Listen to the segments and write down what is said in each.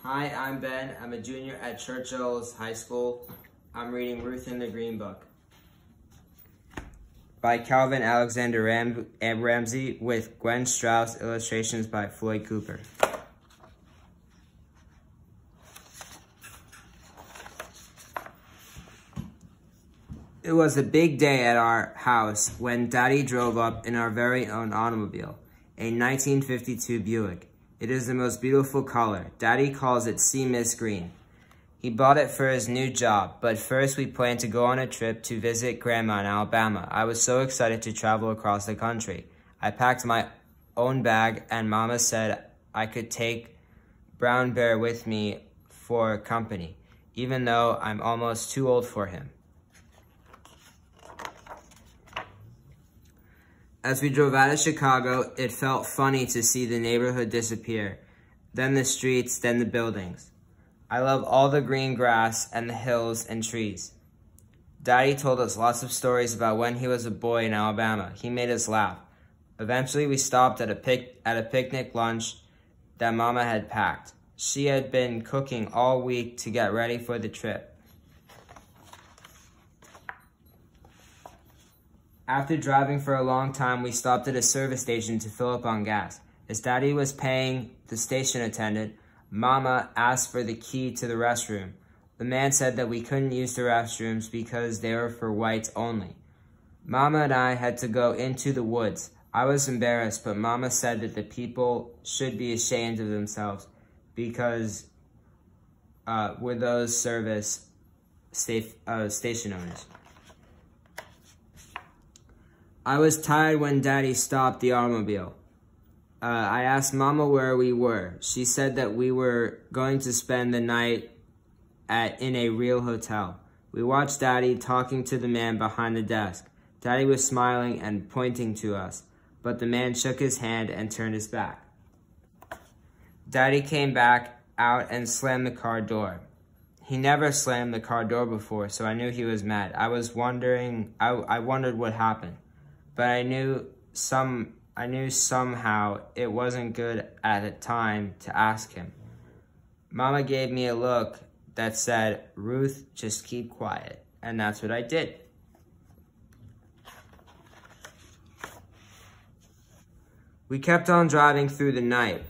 Hi, I'm Ben. I'm a junior at Churchill's High School. I'm reading Ruth in the Green Book by Calvin Alexander Ramsey with Gwen Strauss, illustrations by Floyd Cooper. It was a big day at our house when Daddy drove up in our very own automobile, a 1952 Buick. It is the most beautiful color. Daddy calls it sea mist green. He bought it for his new job, but first we planned to go on a trip to visit Grandma in Alabama. I was so excited to travel across the country. I packed my own bag, and Mama said I could take Brown Bear with me for company, even though I'm almost too old for him. As we drove out of Chicago, it felt funny to see the neighborhood disappear, then the streets, then the buildings. I love all the green grass and the hills and trees. Daddy told us lots of stories about when he was a boy in Alabama. He made us laugh. Eventually, we stopped at a picnic lunch that Mama had packed. She had been cooking all week to get ready for the trip. After driving for a long time, we stopped at a service station to fill up on gas. As Daddy was paying the station attendant, Mama asked for the key to the restroom. The man said that we couldn't use the restrooms because they were for whites only. Mama and I had to go into the woods. I was embarrassed, but Mama said that the people should be ashamed of themselves because we're those service station owners. I was tired when Daddy stopped the automobile. I asked Mama where we were. She said that we were going to spend the night in a real hotel. We watched Daddy talking to the man behind the desk. Daddy was smiling and pointing to us, but the man shook his hand and turned his back. Daddy came back out and slammed the car door. He never slammed the car door before, so I knew he was mad. I wondered what happened. But I knew somehow it wasn't good at the time to ask him. Mama gave me a look that said, "Ruth, just keep quiet." And that's what I did. We kept on driving through the night.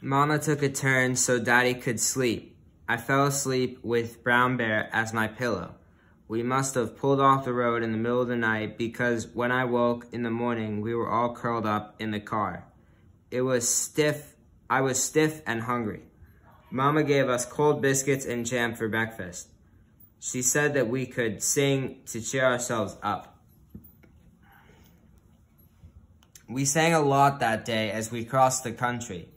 Mama took a turn so Daddy could sleep. I fell asleep with Brown Bear as my pillow. We must have pulled off the road in the middle of the night because when I woke in the morning, we were all curled up in the car. I was stiff and hungry. Mama gave us cold biscuits and jam for breakfast. She said that we could sing to cheer ourselves up. We sang a lot that day as we crossed the country.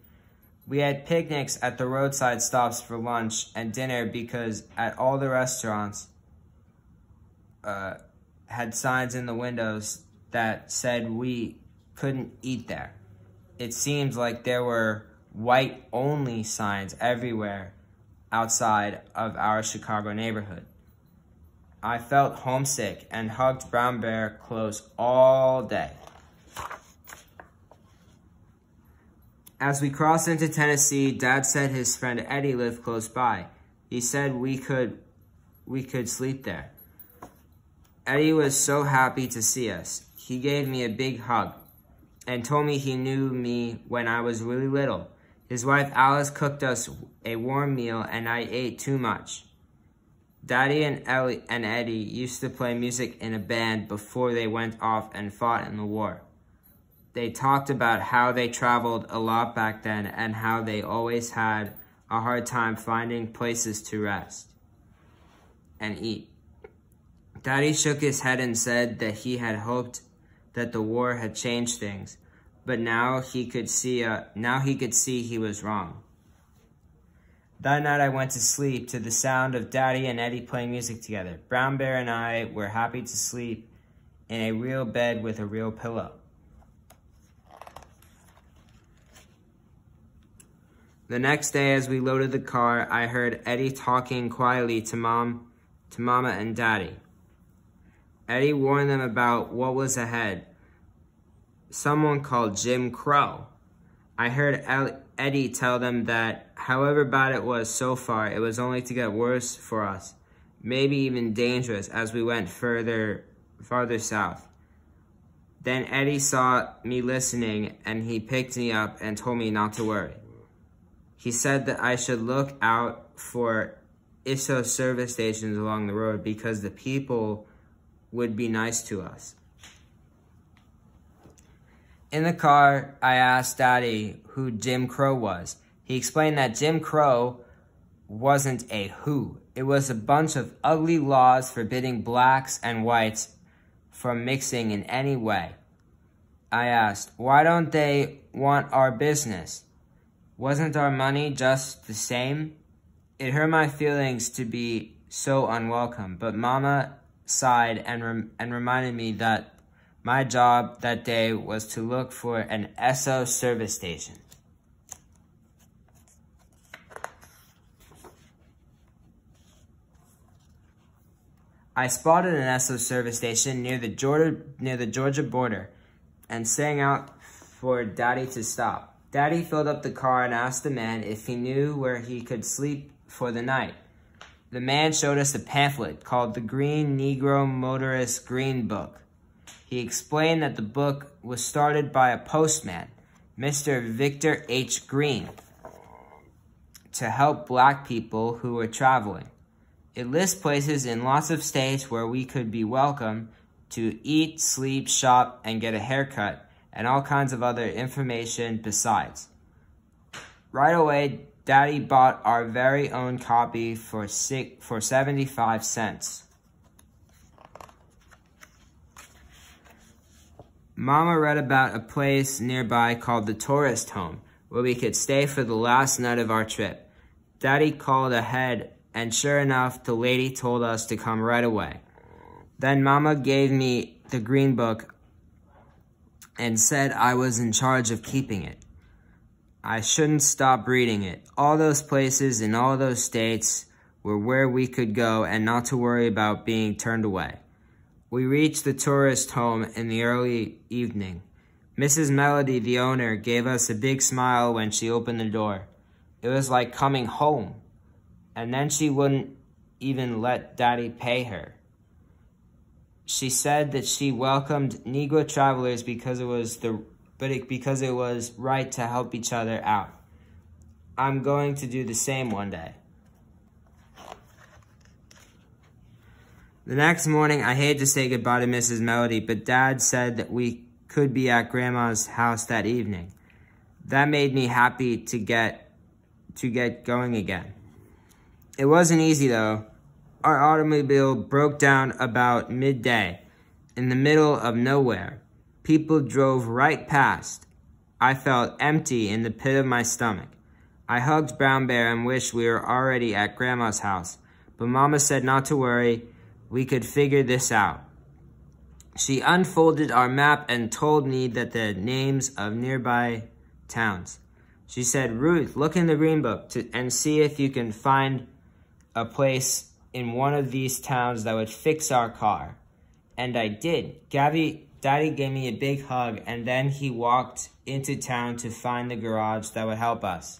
We had picnics at the roadside stops for lunch and dinner because at all the restaurants had signs in the windows that said we couldn't eat there. It seems like there were white-only signs everywhere outside of our Chicago neighborhood. I felt homesick and hugged Brown Bear close all day. As we crossed into Tennessee, Dad said his friend Eddie lived close by. He said we could sleep there. Eddie was so happy to see us. He gave me a big hug and told me he knew me when I was really little. His wife Alice cooked us a warm meal and I ate too much. Daddy and Eddie used to play music in a band before they went off and fought in the war. They talked about how they traveled a lot back then and how they always had a hard time finding places to rest and eat. Daddy shook his head and said that he had hoped that the war had changed things, but now he could see he was wrong. That night I went to sleep to the sound of Daddy and Eddie playing music together. Brown Bear and I were happy to sleep in a real bed with a real pillow. The next day as we loaded the car, I heard Eddie talking quietly to Mama and Daddy. Eddie warned them about what was ahead. Someone called Jim Crow. I heard Eddie tell them that however bad it was so far, it was only to get worse for us, maybe even dangerous as we went farther south. Then Eddie saw me listening, and he picked me up and told me not to worry. He said that I should look out for ISO service stations along the road because the people would be nice to us. In the car, I asked Daddy who Jim Crow was. He explained that Jim Crow wasn't a who. It was a bunch of ugly laws forbidding blacks and whites from mixing in any way. I asked, why don't they want our business? Wasn't our money just the same? It hurt my feelings to be so unwelcome, but Mama sighed and reminded me that my job that day was to look for an Esso service station. I spotted an Esso service station near the Georgia border and sang out for Daddy to stop. Daddy filled up the car and asked the man if he knew where he could sleep for the night. The man showed us a pamphlet called the Green Negro Motorist Green Book. He explained that the book was started by a postman, Mr. Victor H. Green, to help black people who were traveling. It lists places in lots of states where we could be welcome to eat, sleep, shop, and get a haircut, and all kinds of other information besides. Right away, Daddy bought our very own copy for 75 cents. Mama read about a place nearby called the Tourist Home, where we could stay for the last night of our trip. Daddy called ahead, and sure enough, the lady told us to come right away. Then Mama gave me the green book and said I was in charge of keeping it. I shouldn't stop reading it. All those places in all those states were where we could go and not to worry about being turned away. We reached the tourist home in the early evening. Mrs. Melody, the owner, gave us a big smile when she opened the door. It was like coming home. And then she wouldn't even let Daddy pay her. She said that she welcomed Negro travelers because it was right to help each other out. I'm going to do the same one day. The next morning, I hated to say goodbye to Mrs. Melody, but Dad said that we could be at Grandma's house that evening. That made me happy to get going again. It wasn't easy, though. Our automobile broke down about midday, in the middle of nowhere. People drove right past. I felt empty in the pit of my stomach. I hugged Brown Bear and wished we were already at Grandma's house, but Mama said not to worry. We could figure this out. She unfolded our map and told me that the names of nearby towns. She said, Ruth, look in the green book and see if you can find a place in one of these towns that would fix our car. And I did. Daddy gave me a big hug, and then he walked into town to find the garage that would help us.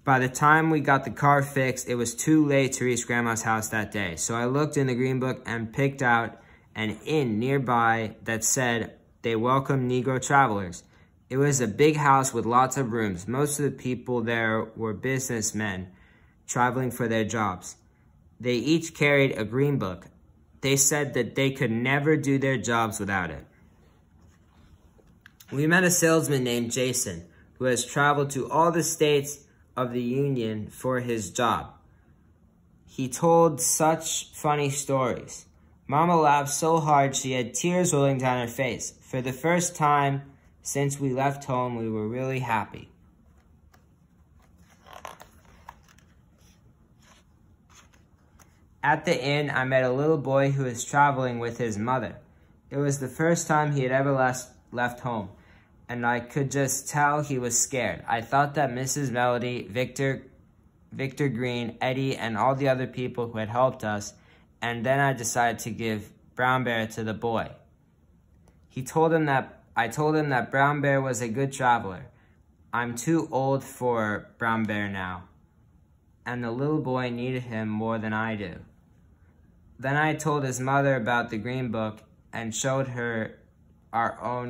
By the time we got the car fixed, it was too late to reach Grandma's house that day. So I looked in the green book and picked out an inn nearby that said they welcome Negro travelers. It was a big house with lots of rooms. Most of the people there were businessmen traveling for their jobs. They each carried a green book. They said that they could never do their jobs without it. We met a salesman named Jason, who has traveled to all the states of the Union for his job. He told such funny stories. Mama laughed so hard she had tears rolling down her face. For the first time since we left home, we were really happy. At the inn, I met a little boy who was traveling with his mother. It was the first time he had ever left home, and I could just tell he was scared. I thought that Mrs. Melody, Victor Green, Eddie, and all the other people who had helped us, and then I decided to give Brown Bear to the boy. He told him that I told him that Brown Bear was a good traveler. I'm too old for Brown Bear now, and the little boy needed him more than I do. Then I told his mother about the Green Book and showed her our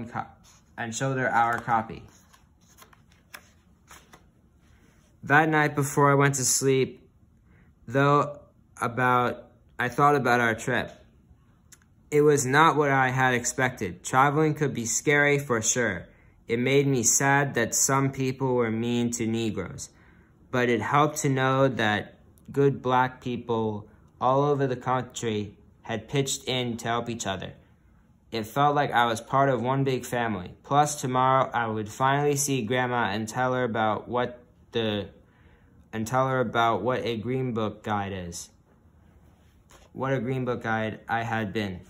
copy. That night before I went to sleep, I thought about our trip. It was not what I had expected. Traveling could be scary for sure. It made me sad that some people were mean to Negroes, but it helped to know that good black people all over the country had pitched in to help each other. It felt like I was part of one big family. Plus, tomorrow I would finally see Grandma and tell her about what a Green Book guide is. What a Green Book guide I had been.